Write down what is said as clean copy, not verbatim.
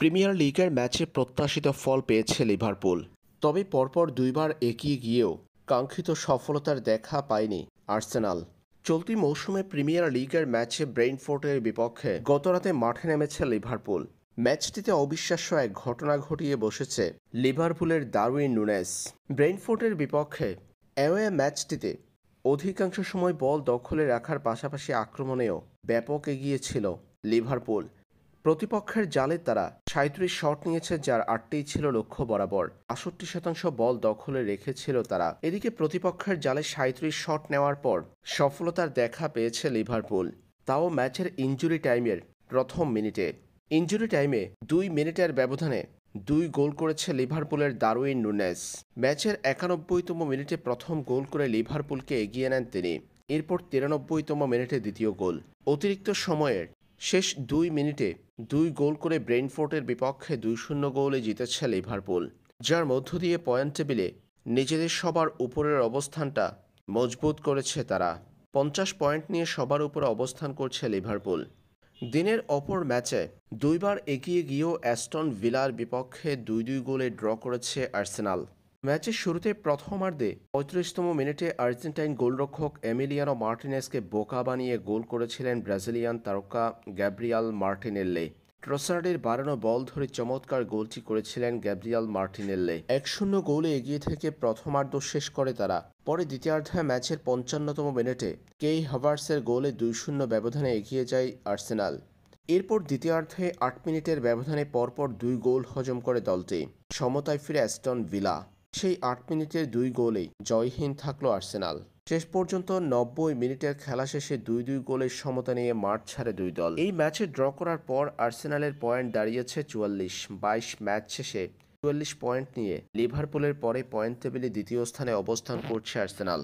Premier লিগের ম্যাচে প্রত্যাশিত ফল পেয়েছে লিভারপুল। তবে পরপর দুইবার এগিয়ে গিয়েও কাঙ্ক্ষিত সফলতার দেখা পায়নি আর্সেনাল। চলতি মৌসুমে প্রিমিয়ার লিগের ম্যাচে ব্রেন্টফোর্ডের বিপক্ষে গতরাতে মাঠে নেমেছে লিভারপুল। ম্যাচটিতে অবিশ্বাস্য এক ঘটনা ঘটিয়ে বসেছে লিভারপুলের ডারউইন নুনেস। ব্রেন্টফোর্ডের বিপক্ষে অ্যাওয়ে ম্যাচটিতে অধিকাংশ সময় বল দখলে রাখার পাশাপাশি আক্রমণেও ব্যাপক এগিয়ে ছিল লিভারপুল। প্রতিপক্ষের জালে তারা ৩৭ শট নিয়েছে, যার ৮টিই ছিল লক্ষ্য বরাবর। ৬৮% বল দখলে রেখেছিল তারা। এদিকে প্রতিপক্ষের জালে ৩৭ শট নেওয়ার পর সফলতার দেখা পেয়েছে লিভারপুল, তাও ম্যাচের ইনজুরি টাইমের প্রথম মিনিটে। ইনজুরি টাইমে ২ মিনিটের ব্যবধানে ২ গোল করেছে লিভারপুলের ডারউইন নুনেস। ম্যাচের ৯১তম মিনিটে প্রথম গোল করে লিভারপুলকে এগিয়ে নেন তিনি। এরপর ৯৩তম মিনিটে দ্বিতীয় গোল। অতিরিক্ত সময়ের শেষ ২ মিনিটে ২ গোল করে ব্রেন্টফোর্ডের বিপক্ষে ২-০ গোলে জিতেছে লিভারপুল, যার মধ্য দিয়ে পয়েন্ট টেবিলে নিজেদের সবার উপরের অবস্থানটা মজবুত করেছে তারা। ৫০ পয়েন্ট নিয়ে সবার উপরে অবস্থান করছে লিভারপুল। দিনের অপর ম্যাচে দুইবার এগিয়ে গিয়েও অ্যাস্টন ভিলার বিপক্ষে ২-২ গোলে ড্র করেছে আর্সেনাল। ম্যাচের শুরুতে প্রথমার্ধে ৩৫তম মিনিটে আর্জেন্টাইন গোলরক্ষক এমিলিয়ানো মার্টিনেজকে বোকা বানিয়ে গোল করেছিলেন ব্রাজিলিয়ান তারকা গ্যাব্রিয়াল মার্টিনেল্লি। ট্রসার্ডের বাড়ানো বল ধরে চমৎকার গোলটি করেছিলেন গ্যাব্রিয়াল মার্টিনেল্লি। ১-০ গোলে এগিয়ে থেকে প্রথমার্ধ শেষ করে তারা। পরে দ্বিতীয়ার্ধে ম্যাচের ৫৫তম মিনিটে কেই হাভার্টসের গোলে ২-০ ব্যবধানে এগিয়ে যায় আর্সেনাল। এরপর দ্বিতীয়ার্ধে ৮ মিনিটের ব্যবধানে পরপর ২ গোল হজম করে দলটি। সমতায় ফিরে অ্যাস্টন ভিলা। সেই ৮ মিনিটের ২ গোলেই জয়হীন থাকল আর্সেনাল। শেষ পর্যন্ত ৯০ মিনিটের খেলা শেষে ২-২ গোলের সমতা নিয়ে মাঠ ছাড়ে দুই দল। এই ম্যাচে ড্র করার পর আর্সেনালের পয়েন্ট দাঁড়িয়েছে ৪৪। ২২ ম্যাচ শেষে ৪৪ পয়েন্ট নিয়ে লিভারপুলের পরে পয়েন্ট টেবিলে দ্বিতীয় স্থানে অবস্থান করছে আর্সেনাল।